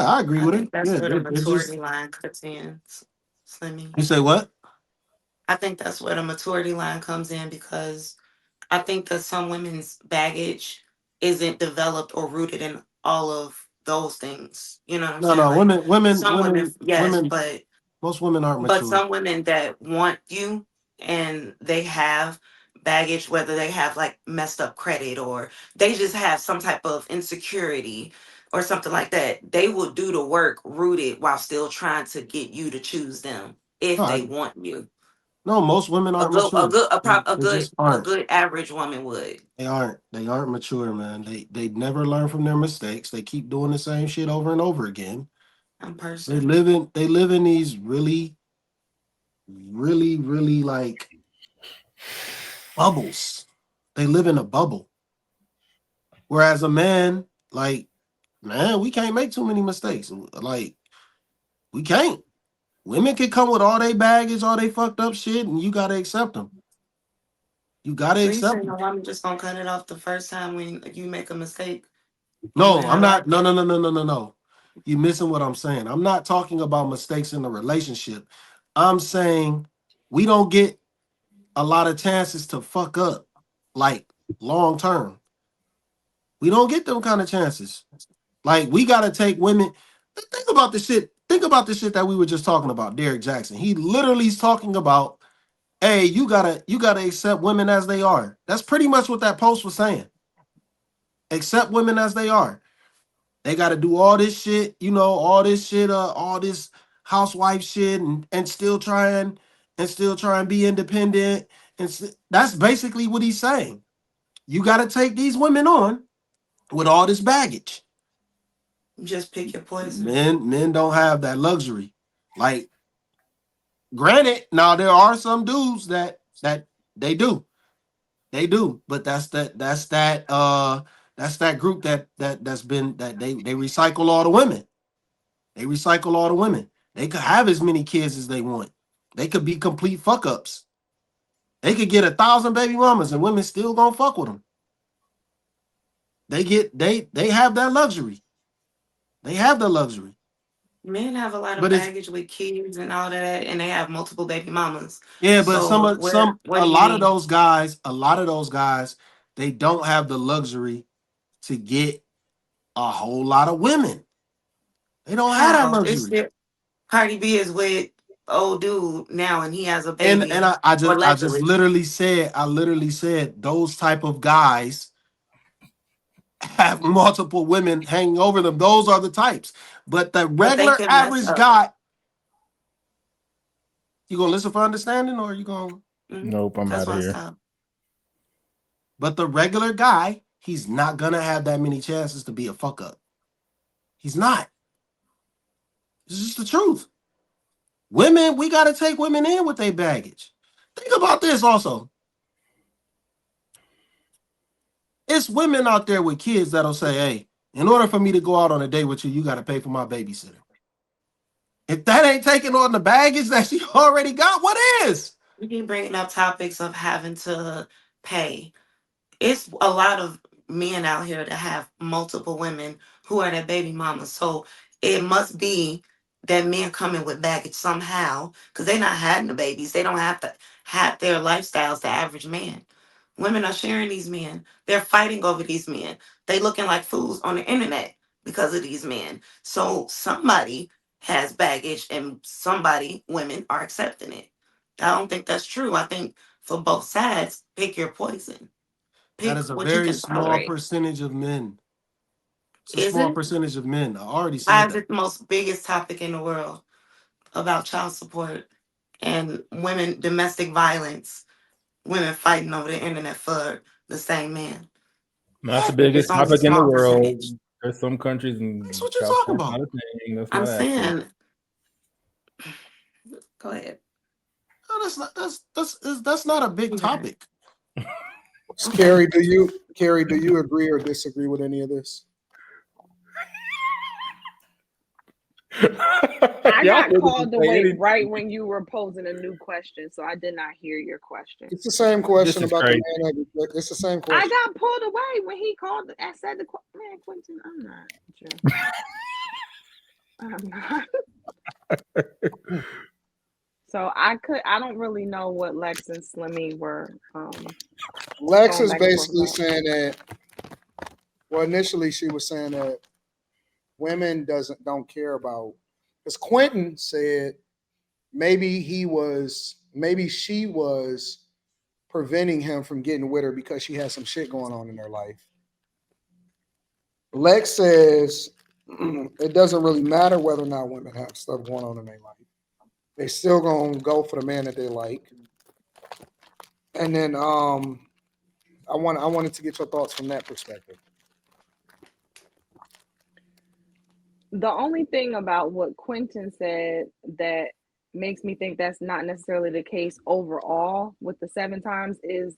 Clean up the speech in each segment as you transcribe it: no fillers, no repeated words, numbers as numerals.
Yeah, I agree I with it. think that's Yeah, where the they're just. maturity line cuts in, Slimmy. You say what? I think that's where the maturity line comes in because I think that some women's baggage isn't developed or rooted in all of those things. You know what I'm No, saying? no. Like Women, some women, women, yes, women. but Most women aren't but mature. some women that want you and they have baggage, whether they have like messed up credit or they just have some type of insecurity or something like that, they will do the work rooted while still trying to get you to choose them No, if they want you. no. Most women A aren't good, a mature. good, a, They, prop, they just a aren't. good average woman would. They aren't. They aren't mature, man. They never learn from their mistakes. They keep doing the same shit over and over again. In They person. live in they live in these really like bubbles. They live in a bubble. Whereas a man, like, man, we can't make too many mistakes. Like, we can't. Women can come with all their baggage, all they fucked up shit, and you gotta accept them. You gotta So you accept saying them. a woman just gonna cut it off the first time when you make a mistake in No, I'm her life? not. No, no, no, no, no, no, no. You missing what I'm saying. I'm not talking about mistakes in the relationship. I'm saying we don't get a lot of chances to fuck up, like long term. We don't get them kind of chances. Like we gotta take women. Think about the shit. Think about the shit that we were just talking about. Derek Jackson. He literally is talking about, hey, you gotta accept women as they are. That's pretty much what that post was saying. Accept women as they are. They got to do all this shit, all this shit, all this housewife shit, and still try and be independent. That's basically what he's saying. You got to take these women on with all this baggage. Just pick your poison. Men don't have that luxury. Like, granted, now there are some dudes that they do, but that's that group that they recycle all the women. They recycle all the women. They could have as many kids as they want. They could be complete fuck ups. They could get 1,000 baby mamas and women still gonna fuck with them. They have that luxury. They have the luxury. Men have a lot of But it's baggage with kids and all that, and they have multiple baby mamas. yeah, but So what a do you lot of mean? those guys, they don't have the luxury to get a whole lot of women. They don't have that How? It's luxury. still Cardi B is with old dude now, and he has a And baby I just allegedly. literally said those type of guys have multiple women hanging over them. Those are the types. But the But they regular can mess average up. guy, you gonna listen for understanding or you gonna Nope, I'm That's out of why I here. stopped. but the regular guy, he's not gonna have that many chances to be a fuck up. He's not. This is just the truth. Women, we gotta take women in with their baggage. Think about this also. It's women out there with kids that'll say, hey, in order for me to go out on a date with you, you gotta pay for my babysitter. If that ain't taking on the baggage that she already got, what is? We keep bringing up topics of having to pay. It's a lot of men out here that have multiple women who are their baby mamas. So it must be that men coming with baggage somehow because they're not having the babies. They don't have to have their lifestyles, the average man. Women are sharing these men. They're fighting over these men. They looking like fools on the internet because of these men. So somebody has baggage and somebody, women, are accepting it. I don't think that's true. I think for both sides, pick your poison. That Pick is a what you very can small tolerate. percentage of men. It's a Is small it? percentage of men. I already Why said is that. it the most biggest topic in the world about child support and women domestic violence? Women fighting over the internet for the same man. Not the It's biggest only a topic in the small world. percentage. There's some countries That's and what you're child talking support's not about. a thing. That's I'm not active. saying, go ahead. No, that's not a big Okay. topic. Okay. Carrie, do you agree or disagree with any of this? I Y'all got niggas called can say away right anything. when you were posing a new question, so I did not hear your question. It's the same This question is about the crazy. man. It's the same I question. got pulled away when he called. I said man, Quentin, I'm not. I'm not. So I don't really know what Lex and Slimmy were Lex going is back and forth basically about. saying that. Well, initially she was saying that women don't care about, because Quentin said maybe she was preventing him from getting with her because she had some shit going on in her life. Lex says it doesn't really matter whether or not women have stuff going on in their life. They still gonna go for the man that they like. And then I wanted to get your thoughts from that perspective. The only thing about what Quentin said that makes me think that's not necessarily the case overall with the 7 times is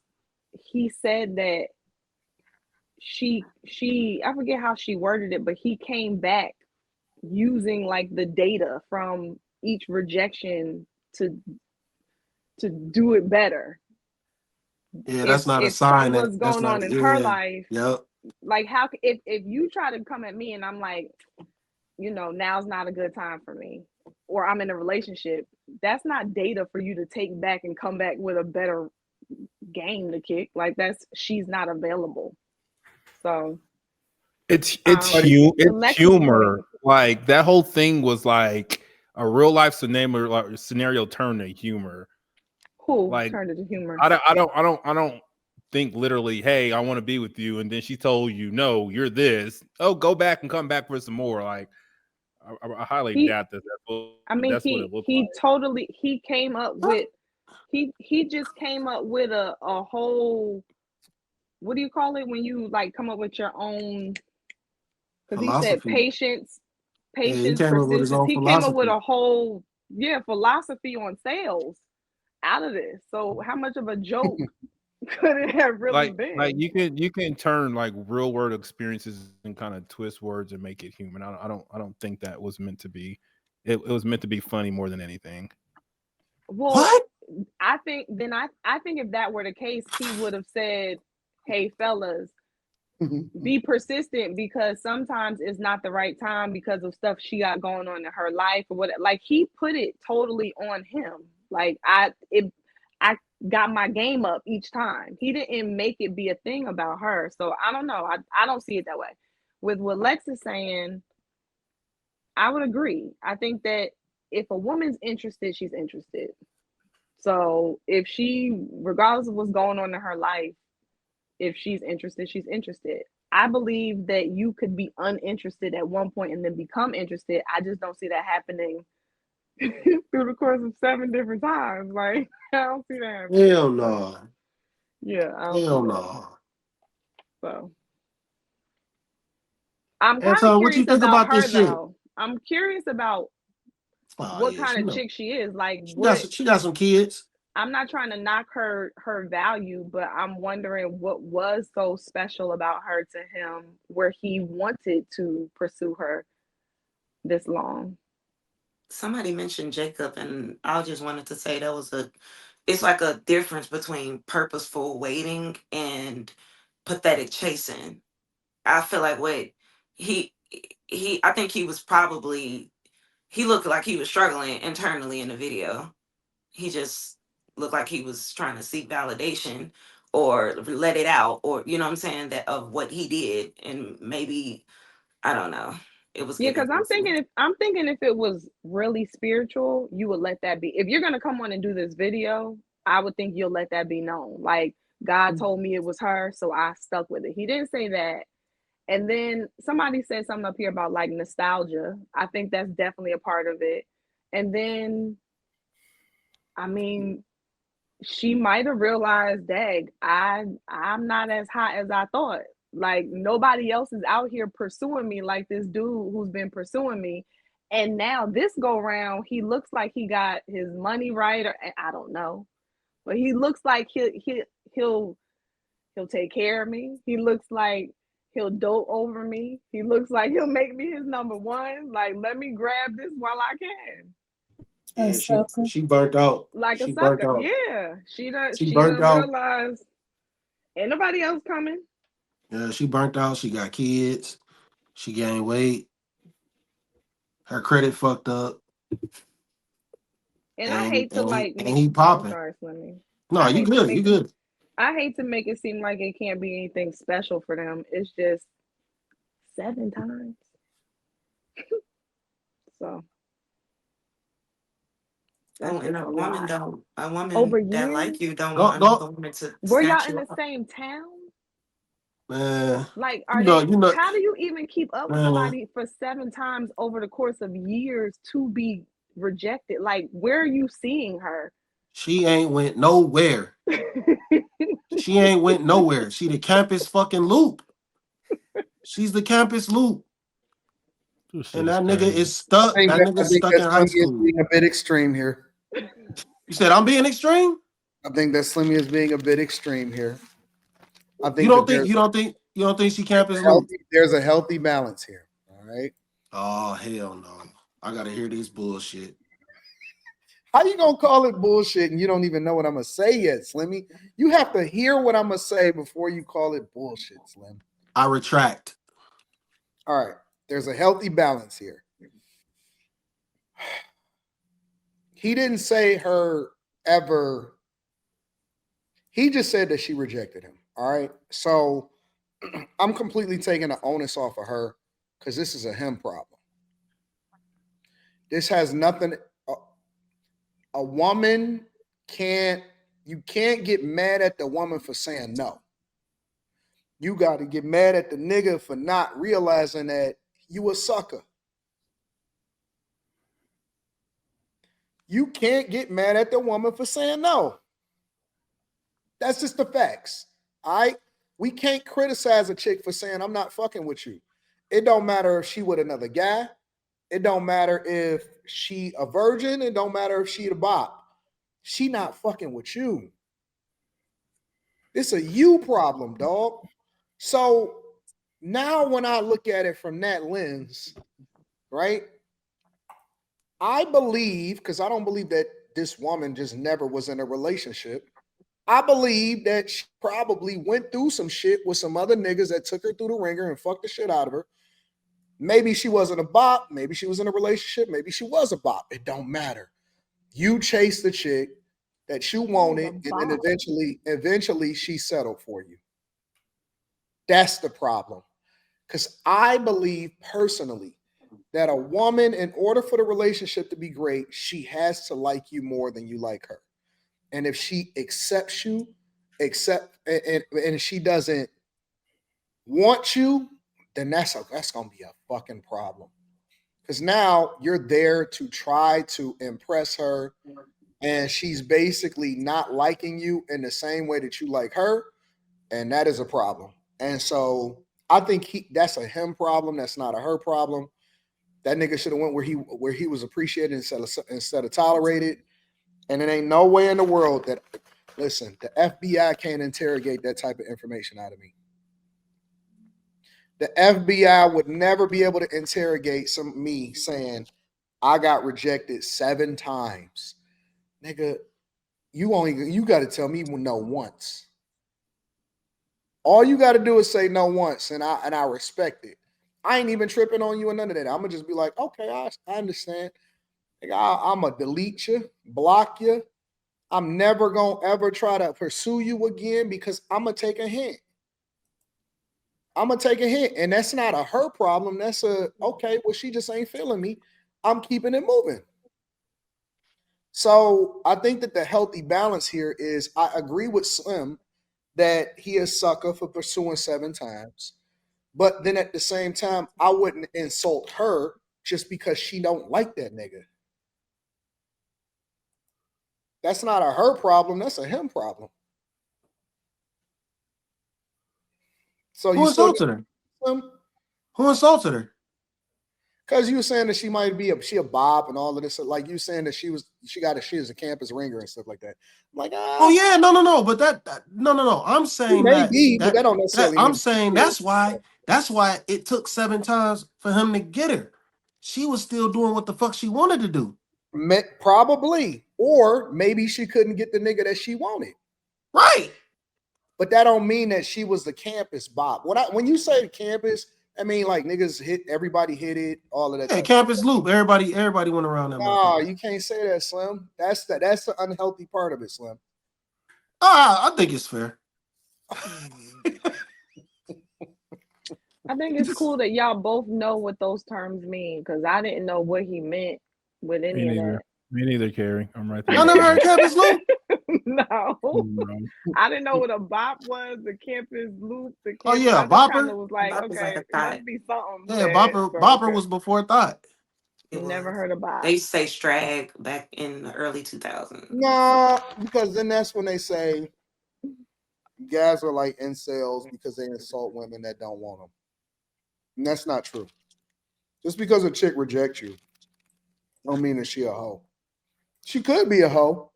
he said that she I forget how she worded it, but he came back using like the data from each rejection to do it better. Yeah, If that's not a if sign something that was that's going on not. in her Yeah, life, yep. like how if you try to come at me and I'm like, now's not a good time for me, or I'm in a relationship, that's not data for you to take back and come back with a better game to kick. Like she's not available. So It's But he, to it's Lex's point, humor. Like that whole thing was like a real life scenario turned to humor. who Like turned it to humor? I don't think literally, hey, I want to be with you, and then she told you, no, you're this. Oh, go back and come back for some more. Like I highly He doubt that I mean that's what it looked he like. totally he came up with he just came up with a whole, what do you call it when you like come up with your own, because he said Philosophy. Yeah, he came up with his persistence. own He came up with philosophy. a whole, philosophy on sales out of this. So how much of a joke could it have really Like been? you can turn like real world experiences and kind of twist words and make it human. I don't think that was meant to be. It was meant to be funny more than anything. Well, What? I think if that were the case, he would have said, "Hey fellas, be persistent because sometimes it's not the right time because of stuff she got going on in her life or what." Like he put it totally on him. Like I got my game up each time. He didn't make it be a thing about her. So I don't know. I don't see it that way. With what Lex is saying, I would agree. I think that if a woman's interested, she's interested. So if she, regardless of what's going on in her life, if she's interested, she's interested. I believe that you could be uninterested at one point and then become interested. I just don't see that happening through the course of 7 different times. Like I don't see that happening. Hell So no. yeah, I don't see Hell that. no. So I'm kind of Anton, what you curious think about about her this shit? though. I'm curious about Oh what yeah, kind of chick she is. Like what, she got some kids. I'm not trying to knock her value, but I'm wondering what was so special about her to him where he wanted to pursue her this long. Somebody mentioned Jacob, and I just wanted to say it's like a difference between purposeful waiting and pathetic chasing. I feel like what he I think he looked like he was struggling internally in the video. He just looked like he was trying to seek validation or let it out, or you know what I'm saying, that of what he did, and maybe I don't know. It was Yeah, giving because goofy. I'm thinking if it was really spiritual, you would let that be. If you're gonna come on and do this video, I would think you'll let that be known. Like God told me it was her, so I stuck with it. He didn't say that. And then somebody said something up here about like nostalgia. I think that's definitely a part of it. And then, I mean, she might have realized, dag, I'm not as hot as I thought. Like nobody else is out here pursuing me like this dude who's been pursuing me. And now this go round, he looks like he got his money right, or I don't know, but he looks like he'll he'll take care of me. He looks like he'll dote over me. He looks like he'll make me his number one. Like let me grab this while I can. Yeah, she burnt out. Like a She burnt sucker. out. Yeah. She She burnt done out. realized ain't nobody else coming. Yeah, she burnt out. She got kids. She gained weight. Her credit fucked up, And I hate to like and make. he Oh, I'm popping. sorry, Slimmy. No, I you hate to good. You make it. good. I hate to make it seem like it can't be anything special for them. It's just 7 times. So Oh, that's and just a lot. a Over woman that years? like you don't want Don't another woman to Were y'all snatch in you the up. same town? man. Like, You are know, they? you know, How do you even keep up with man. somebody for 7 times over the course of years to be rejected? Like, where are you seeing her? She ain't went nowhere. She ain't went nowhere. She the campus fucking loop. She's the campus loop. This shit And is that nigga crazy. is stuck. That I nigga's think stuck that in high Slimmy is school. being a bit extreme here. You said I'm being extreme? I think that Slimmy is being a bit extreme here. I You think don't that think you don't think she campus loop? there's a healthy balance here. All right. Oh hell no. I gotta hear this bullshit. How you gonna call it bullshit and you don't even know what I'm gonna say yet, Slimmy? You have to hear what I'm gonna say before you call it bullshit, Slim. I retract. All right. There's a healthy balance here. He didn't say her ever. He just said that she rejected him. All right. So I'm completely taking the onus off of her because this is a him problem. This has nothing. A woman can't. You can't get mad at the woman for saying no. You got to get mad at the nigga for not realizing that you a sucker. You can't get mad at the woman for saying no. That's just the facts. All right. We can't criticize a chick for saying I'm not fucking with you. It don't matter if she with another guy. It don't matter if she a virgin. It don't matter if she the bop. She not fucking with you. It's a you problem, dog. So now when I look at it from that lens, right? I believe, because I don't believe that this woman just never was in a relationship. I believe that she probably went through some shit with some other niggas that took her through the ringer and fucked the shit out of her. Maybe she wasn't a bop. Maybe she was in a relationship. Maybe she was a bop. It don't matter. You chased the chick that you She was a wanted, and then bop. eventually she settled for you. That's the problem. Because I believe personally that a woman, in order for the relationship to be great, she has to like you more than you like her. And if she accepts you, and she doesn't want you, then that's gonna be a fucking problem. Because now you're there to try to impress her, and she's basically not liking you in the same way that you like her, and that is a problem. And so I think that's a him problem. That's not a her problem. That nigga should have went where he was appreciated instead of tolerated. And it ain't no way in the world that listen, the FBI can't interrogate that type of information out of me. The FBI would never be able to interrogate me saying I got rejected 7 times. Nigga, you got to tell me no once. All you got to do is say no once, and I respect it. I ain't even tripping on you or none of that. I'm gonna just be like, okay, I understand. Like, I'm gonna delete you, block you. I'm never gonna ever try to pursue you again because I'm gonna take a hint. I'm gonna take a hint, and that's not a her problem. That's a okay. Well, she just ain't feeling me. I'm keeping it moving. So I think that the healthy balance here is I agree with Slim that he is sucker for pursuing 7 times. But then at the same time, I wouldn't insult her just because she don't like that nigga. That's not a her problem. That's a him problem. So Who you still insulted her? Slim? Who insulted her? Because you were saying that she might be a bop and all of this. Like you saying that she is a campus ringer and stuff like that. I'm like, Oh yeah, no. But no. I'm she saying may that be, but that that don't that necessarily I'm mean saying that's why it took 7 times for him to get her. She was still doing what the fuck she wanted to do. probably. Or maybe she couldn't get the nigga that she wanted. Right. But that don't mean that she was the campus bop. When you say campus, I mean, like niggas everybody hit it, all of that. Yeah, Type Campus of Loop. Everybody went around that Nah, motherfucker. you can't say that, Slim. That's the unhealthy part of it, Slim. I think it's fair. I think it's cool that y'all both know what those terms mean because I didn't know what he meant with Me any of neither. that. Me neither, Carrie. I'm right there. Y'all never heard Campus Loop? No, No. I didn't know what a bop was, the campus loop, the Oh campus. yeah, I just kind Bopper. of was like, Bop is like okay, a it thought. must be something Yeah, bad, Bopper. but Bopper okay. was before Thought. It Never was. heard of bop. They used to say strag back in the early 2000s. Nah, because then that's when they say guys are like incels because they insult women that don't want them. And that's not true. Just because a chick rejects you, don't mean that she a hoe. She could be a hoe,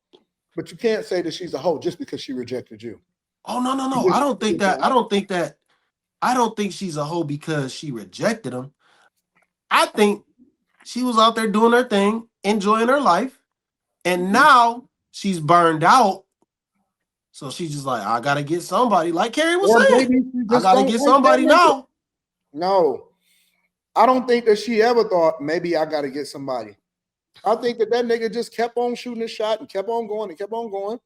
but you can't say that she's a hoe just because she rejected you. Oh no. You I just- don't think that. I don't think that. I don't think she's a hoe because she rejected him. I think she was out there doing her thing, enjoying her life, and now she's burned out. So she's just like, I gotta get somebody. Like Carrie was Or saying, maybe she I just gotta don't get like that somebody nigga. now. No, I don't think that she ever thought maybe I got to get somebody. I think that nigga just kept on shooting his shot and kept on going and kept on going.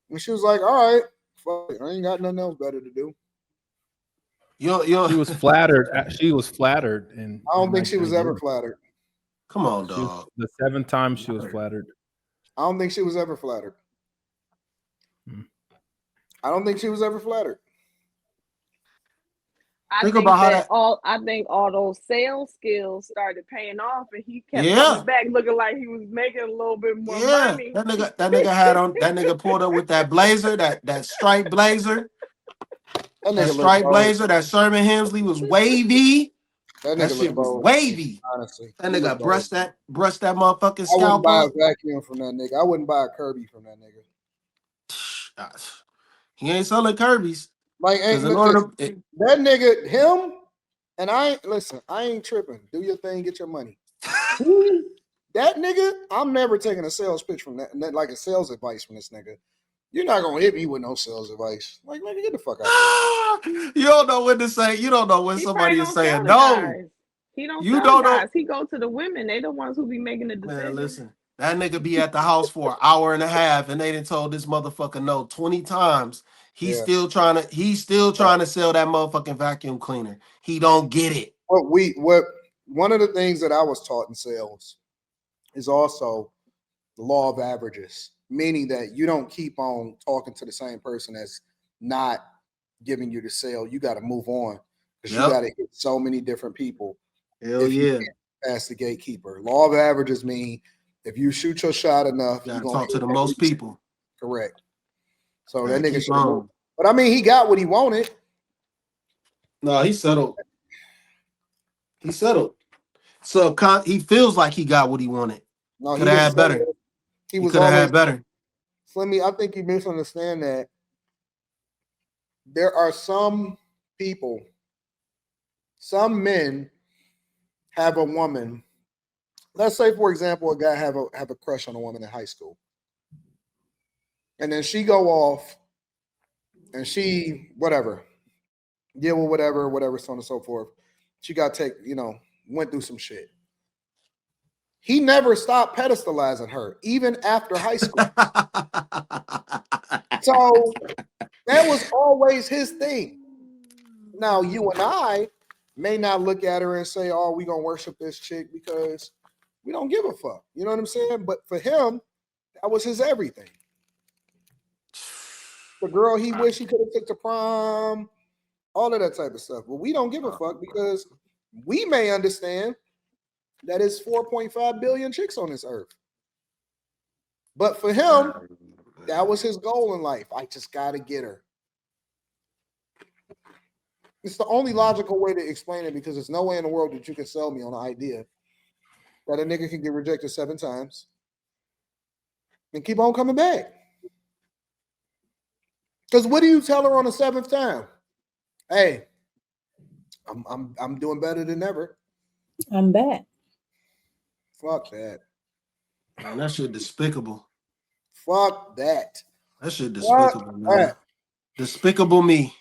And she was like, all right, fuck it. I ain't got nothing else better to do. Yo, She was flattered. She was flattered, and I don't think she was ever flattered. come on, She was dog. the 7th time she was flattered. I don't think she was ever flattered. Hmm. I don't think she was ever flattered. I Think think about how that that. all those sales skills started paying off, and he kept Yeah, coming back looking like he was making a little bit more yeah. money. That nigga had on. That nigga pulled up with that blazer, that striped blazer, That that nigga looked striped bold. blazer. That Sherman Hemsley was wavy. That That nigga shit looked was bold. wavy. Honestly, That he looked nigga bold. brushed that motherfucking I wouldn't scalp buy a up. vacuum from that nigga. I wouldn't buy a Kirby from that nigga. He ain't selling Kirby's Like, because ain't in order listen, to, that nigga, him, and I ain't tripping. Do your thing, get your money. That nigga, I'm never taking a sales pitch from that, like a sales advice from this nigga. You're not gonna hit me with no sales advice. Like, nigga, get the fuck out of here. you don't know when to say. You don't know when He probably somebody is don't sell saying the no. guys. He don't You sell the don't know. guys. He go to the women. They the ones who be making the Man, decision. listen. That nigga be at the house for an hour and a half, and they done told this motherfucker no 20 times. Yeah. He's still trying to sell that motherfucking vacuum cleaner. He don't get it. What one of the things that I was taught in sales is also the law of averages, meaning that you don't keep on talking to the same person that's not giving you the sale. You got to move on because you Yep. got to hit so many different people. Hell If you yeah. can't pass the gatekeeper. Law of averages mean if you shoot your shot enough, You you're gotta gonna talk to hit the every most people. correct. So Man, that nigga keep should have moved. on. But I mean, he got what he wanted. No, he settled. He settled. So he feels like he got what he wanted. No, he Could have didn't had say better. that. He He was could have always had better. Slimmy. I think you misunderstand that. There are some people, some men have a woman. Let's say, for example, a guy have a crush on a woman in high school, and then she go off, and she whatever deal with whatever, so on and so forth. She got went through some shit. He never stopped pedestalizing her, even after high school. So that was always his thing. Now, you and I may not look at her and say, oh, we going to worship this chick because we don't give a fuck. You know what I'm saying? But for him, that was his everything. The girl he wished he could have took to prom, all of that type of stuff. But we don't give a fuck because we may understand that it's 4.5 billion chicks on this earth. But for him, that was his goal in life. I just got to get her. It's the only logical way to explain it because there's no way in the world that you can sell me on the idea that a nigga can get rejected 7 times and keep on coming back. Because what do you tell her on the 7th time? Hey, I'm doing better than ever. I'm back. Fuck that. Man, that shit despicable. Fuck that. That shit Fuck despicable, man. that. Despicable me.